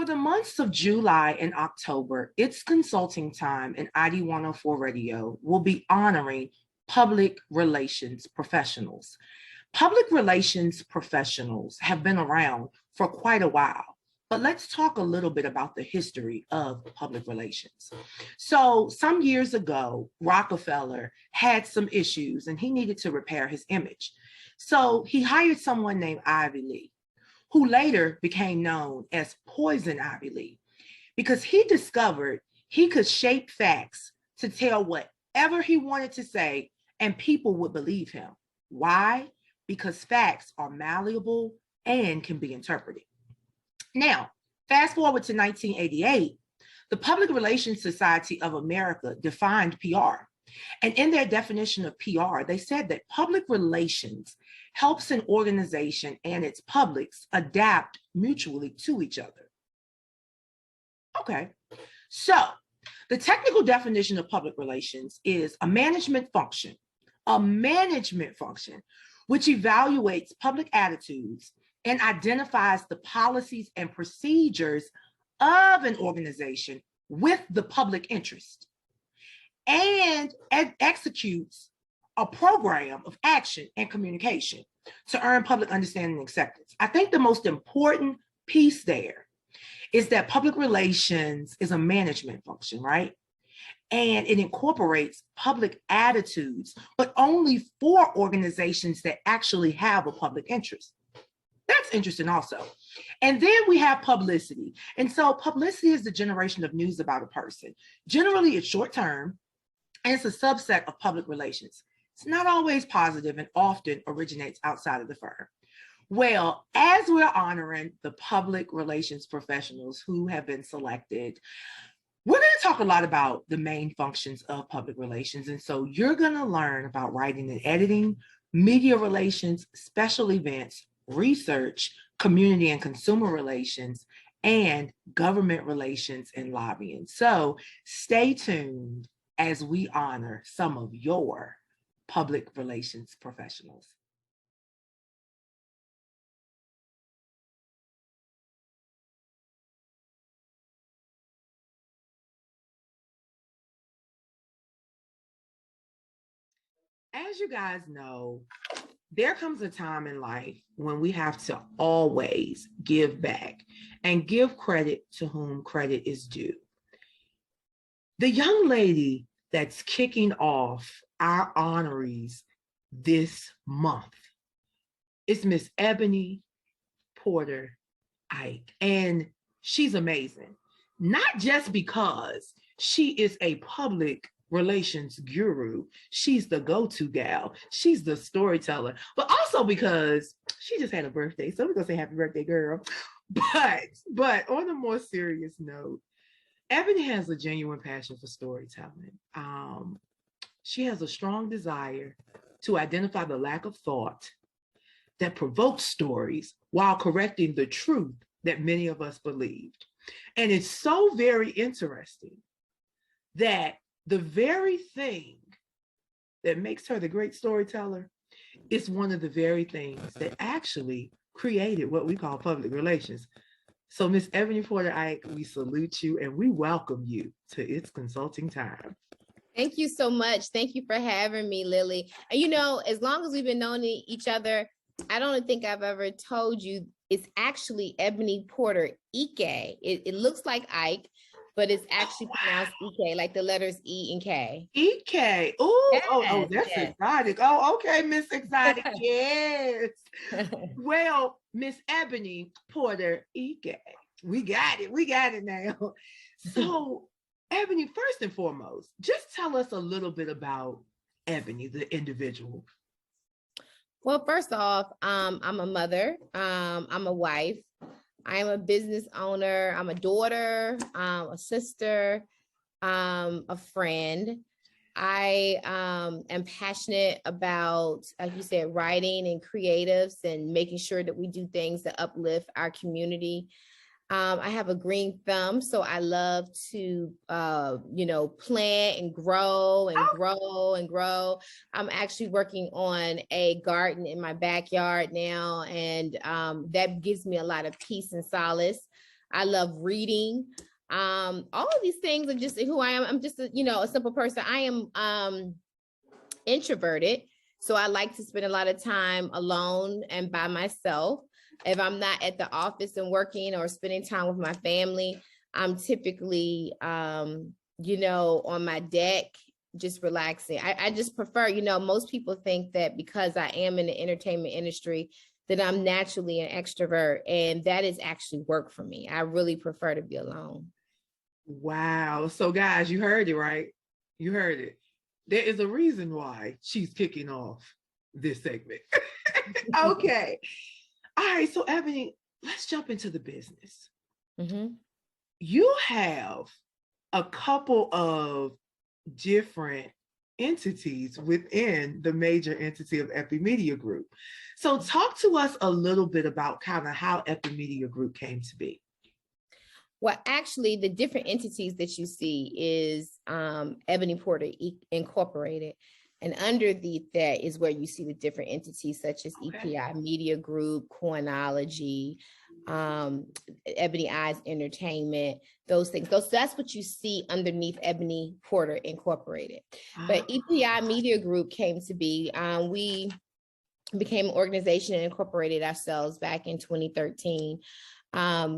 For the months of July and October, It's Consulting Time and ID 104 Radio will be honoring public relations professionals. Public relations professionals have been around for quite a while, but let's talk a little bit about the history of public relations. So some years ago, Rockefeller had some issues and he needed to repair his image. So he hired someone named Ivy Lee, who later became known as Poison Ivy Lee, because he discovered he could shape facts to tell whatever he wanted to say and people would believe him. Why? Because facts are malleable and can be interpreted. Now, fast forward to 1988, the Public Relations Society of America defined PR. And in their definition of PR, they said that public relations helps an organization and its publics adapt mutually to each other. Okay, so the technical definition of public relations is a management function which evaluates public attitudes and identifies the policies and procedures of an organization with the public interest, and executes a program of action and communication to earn public understanding and acceptance. I think the most important piece there is that public relations is a management function, right? And it incorporates public attitudes, but only for organizations that actually have a public interest. That's interesting also. And then we have publicity. And so publicity is the generation of news about a person. Generally, it's short term, and it's a subset of public relations. It's not always positive and often originates outside of the firm. Well, as we're honoring the public relations professionals who have been selected, we're going to talk a lot about the main functions of public relations. And so you're going to learn about writing and editing, media relations, special events, research, community and consumer relations, and government relations and lobbying. So stay tuned as we honor some of your public relations professionals. As you guys know, there comes a time in life when we have to always give back and give credit to whom credit is due. The young lady that's kicking off our honorees this month is Miss Ebony Porter Ike, and she's amazing. Not just because she is a public relations guru, she's the go-to gal, she's the storyteller, but also because she just had a birthday, so we're gonna say happy birthday, girl. But on a more serious note, Ebony has a genuine passion for storytelling. She has a strong desire to identify the lack of thought that provokes stories while correcting the truth that many of us believed. And it's so very interesting that the very thing that makes her the great storyteller is one of the very things that actually created what we call public relations. So Miss Ebony Porter Ike, we salute you and we welcome you to It's Consulting Time. Thank you so much. Thank you for having me, Lily. And you know, as long as we've been knowing each other, I don't think I've ever told you it's actually Ebony Porter Ike. It looks like Ike, but it's actually pronounced Ike, like the letters E and K. Ike. Ooh, yes, oh, that's yes. Exotic. Oh, okay, Miss Exotic. Yes. Well, Miss Ebony Porter Ike. We got it now. So, Ebony, first and foremost, just tell us a little bit about Ebony, the individual. Well, first off, I'm a mother. I'm a wife. I am a business owner. I'm a daughter, a sister, a friend. I am passionate about, like you said, writing and creatives and making sure that we do things that uplift our community. I have a green thumb, so I love to, plant and grow and grow and grow. I'm actually working on a garden in my backyard now, and that gives me a lot of peace and solace. I love reading. All of these things are just who I am. I'm just a simple person. I am introverted. So I like to spend a lot of time alone and by myself. If I'm not at the office and working or spending time with my family, I'm typically, on my deck, just relaxing. I just prefer, most people think that because I am in the entertainment industry, that I'm naturally an extrovert, and that is actually work for me. I really prefer to be alone. Wow. So guys, you heard it, right? You heard it. There is a reason why she's kicking off this segment. Okay. All right. So Ebony, let's jump into the business. Mm-hmm. You have a couple of different entities within the major entity of EPIMediaGroup. So talk to us a little bit about kind of how EPIMediaGroup came to be. Well, actually, the different entities that you see is Ebony Porter Incorporated. And underneath that is where you see the different entities such as EPIMediaGroup, Coinology, Ebony Eyes Entertainment, those things. That's what you see underneath Ebony Porter Incorporated. But EPIMediaGroup came to be. We became an organization and incorporated ourselves back in 2013.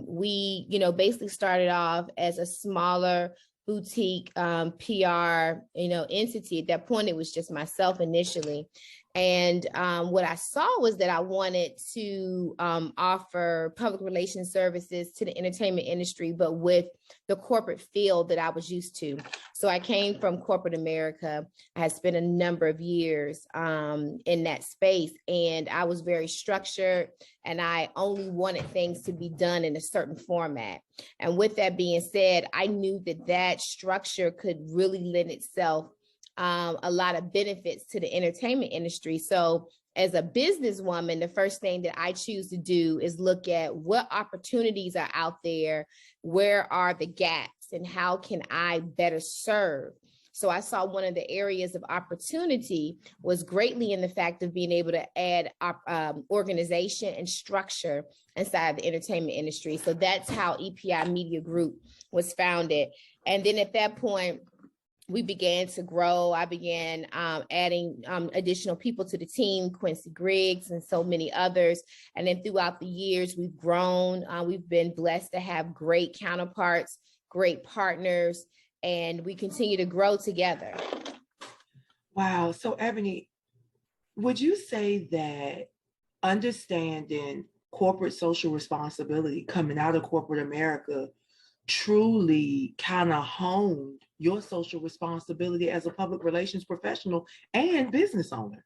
We, basically started off as a smaller boutique PR, entity. At that point, it was just myself initially. And what I saw was that I wanted to offer public relations services to the entertainment industry, but with the corporate field that I was used to. So I came from corporate America. I had spent a number of years in that space, and I was very structured, and I only wanted things to be done in a certain format. And with that being said, I knew that that structure could really lend itself a lot of benefits to the entertainment industry. So as a businesswoman, the first thing that I choose to do is look at what opportunities are out there, where are the gaps, and how can I better serve? So I saw one of the areas of opportunity was greatly in the fact of being able to add organization and structure inside of the entertainment industry. So that's how EPIMediaGroup was founded. And then at that point, we began to grow. I began adding additional people to the team, Quincy Griggs and so many others. And then throughout the years, we've grown. We've been blessed to have great counterparts, great partners, and we continue to grow together. Wow. So Ebony, would you say that understanding corporate social responsibility coming out of corporate America truly kind of honed your social responsibility as a public relations professional and business owner?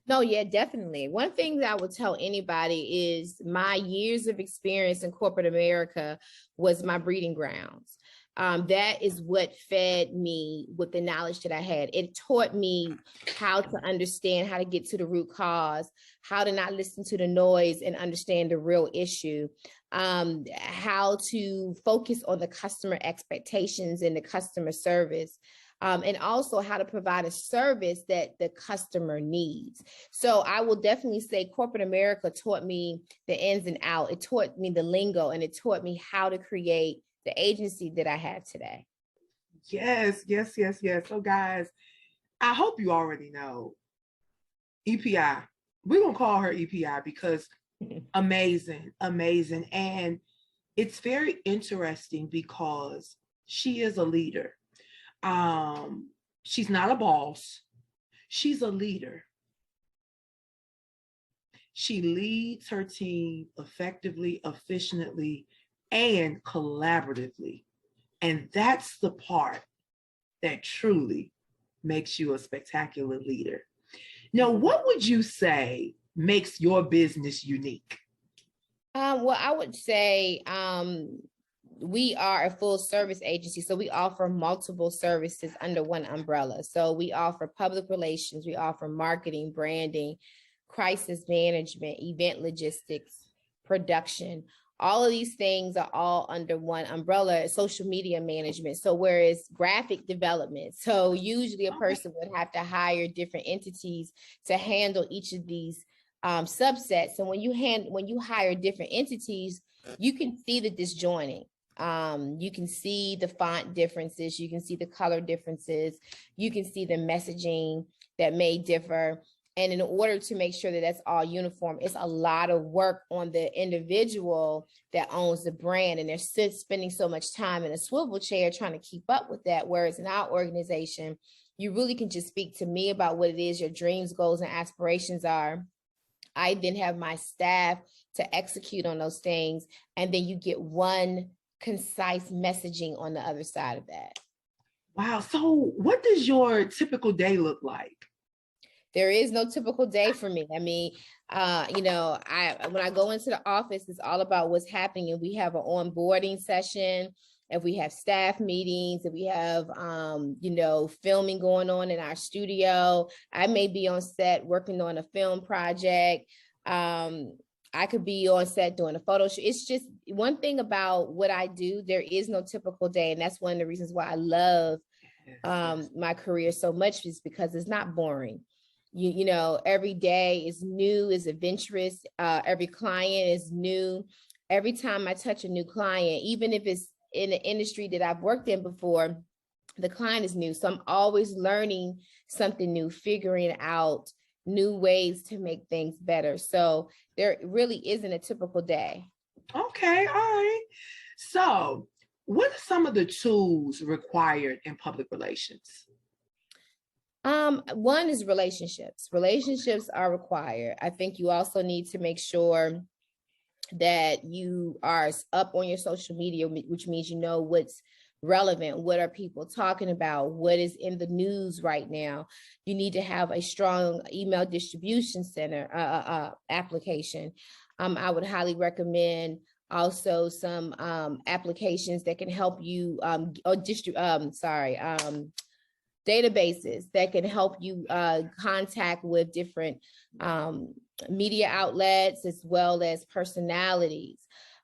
No, yeah, definitely. One thing that I would tell anybody is my years of experience in corporate America was my breeding grounds. That is what fed me with the knowledge that I had. It taught me how to understand, how to get to the root cause, how to not listen to the noise and understand the real issue, how to focus on the customer expectations and the customer service, and also how to provide a service that the customer needs. So I will definitely say corporate America taught me the ins and outs. It taught me the lingo, and it taught me how to create the agency that I have today. Yes. So guys, I hope you already know EPI. We're going to call her EPI because amazing. And it's very interesting because she is a leader. She's not a boss. She's a leader. She leads her team effectively, efficiently, and collaboratively. And that's the part that truly makes you a spectacular leader. Now, what would you say makes your business unique? Well, I would say we are a full service agency. So we offer multiple services under one umbrella. So we offer public relations, we offer marketing, branding, crisis management, event logistics, production. All of these things are all under one umbrella, social media management. So whereas graphic development, so usually a person would have to hire different entities to handle each of these subsets. And when you hire different entities, you can see the disjoining. You can see the font differences, you can see the color differences, you can see the messaging that may differ. And in order to make sure that that's all uniform, it's a lot of work on the individual that owns the brand. And they're spending so much time in a swivel chair trying to keep up with that. Whereas in our organization, you really can just speak to me about what it is your dreams, goals, and aspirations are. I then have my staff to execute on those things. And then you get one concise messaging on the other side of that. Wow. So what does your typical day look like? There is no typical day for me. I mean, when I go into the office, it's all about what's happening. And we have an onboarding session, if we have staff meetings, if we have, filming going on in our studio. I may be on set working on a film project. I could be on set doing a photo shoot. It's just one thing about what I do. There is no typical day. And that's one of the reasons why I love my career so much, is because it's not boring. Every day is new, is adventurous. Every client is new. Every time I touch a new client, even if it's in an industry that I've worked in before, the client is new. So I'm always learning something new, figuring out new ways to make things better. So there really isn't a typical day. Okay, all right. So what are some of the tools required in public relations? One is relationships. Relationships are required. I think you also need to make sure that you are up on your social media, which means you know what's relevant, what are people talking about, what is in the news right now. You need to have a strong email distribution center application. I would highly recommend also some applications that can help you databases that can help you contact with different media outlets as well as personalities.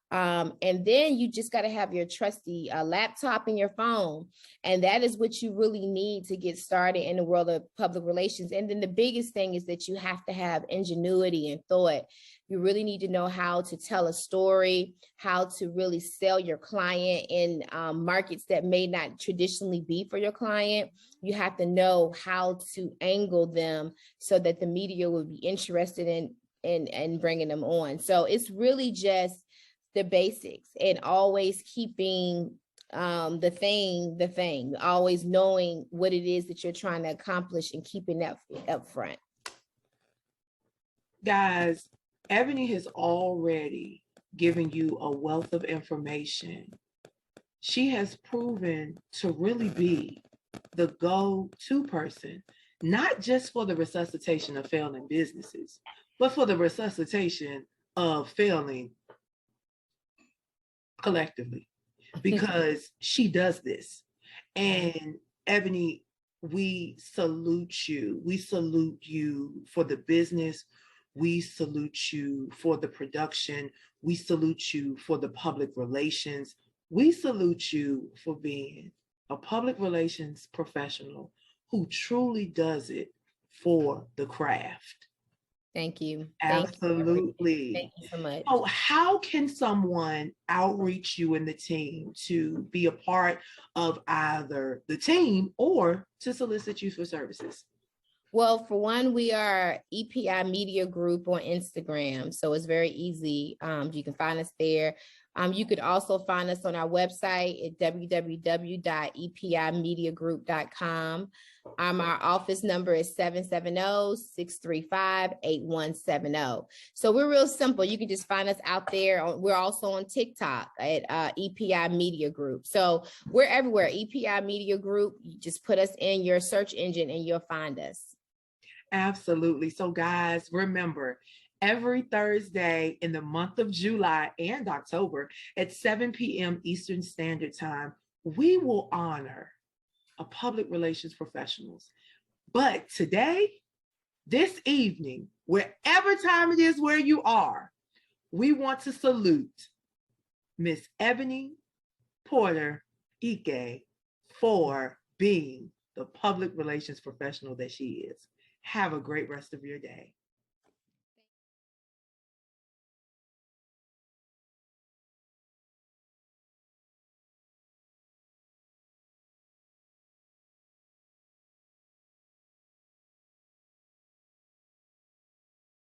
And then you just got to have your trusty laptop and your phone. And that is what you really need to get started in the world of public relations. And then the biggest thing is that you have to have ingenuity and thought. You really need to know how to tell a story, how to really sell your client in markets that may not traditionally be for your client. You have to know how to angle them so that the media will be interested in bringing them on. So it's really just the basics, and always keeping the thing, always knowing what it is that you're trying to accomplish and keeping that up front. Guys, Ebony has already given you a wealth of information. She has proven to really be the go-to person, not just for the resuscitation of failing businesses, but for the resuscitation of failing collectively, because she does this. And Ebony, we salute you. We salute you for the business. We salute you for the production. We salute you for the public relations. We salute you for being a public relations professional who truly does it for the craft. Thank you. Absolutely. Thank you so much. So how can someone outreach you and the team to be a part of either the team or to solicit you for services? Well, for one, we are EPI Media Group on Instagram. So it's very easy. You can find us there. You could also find us on our website at www.epimediagroup.com. Our office number is 770-635-8170. So we're real simple. You can just find us out there. We're also on TikTok at EPI Media Group. So we're everywhere. EPI Media Group. You just put us in your search engine and you'll find us. Absolutely. So guys, remember, every Thursday in the month of July and October at 7 p.m. Eastern Standard Time, we will honor a public relations professionals. But today, this evening, wherever time it is where you are, we want to salute Miss Ebony Porter Ike for being the public relations professional that she is. Have a great rest of your day.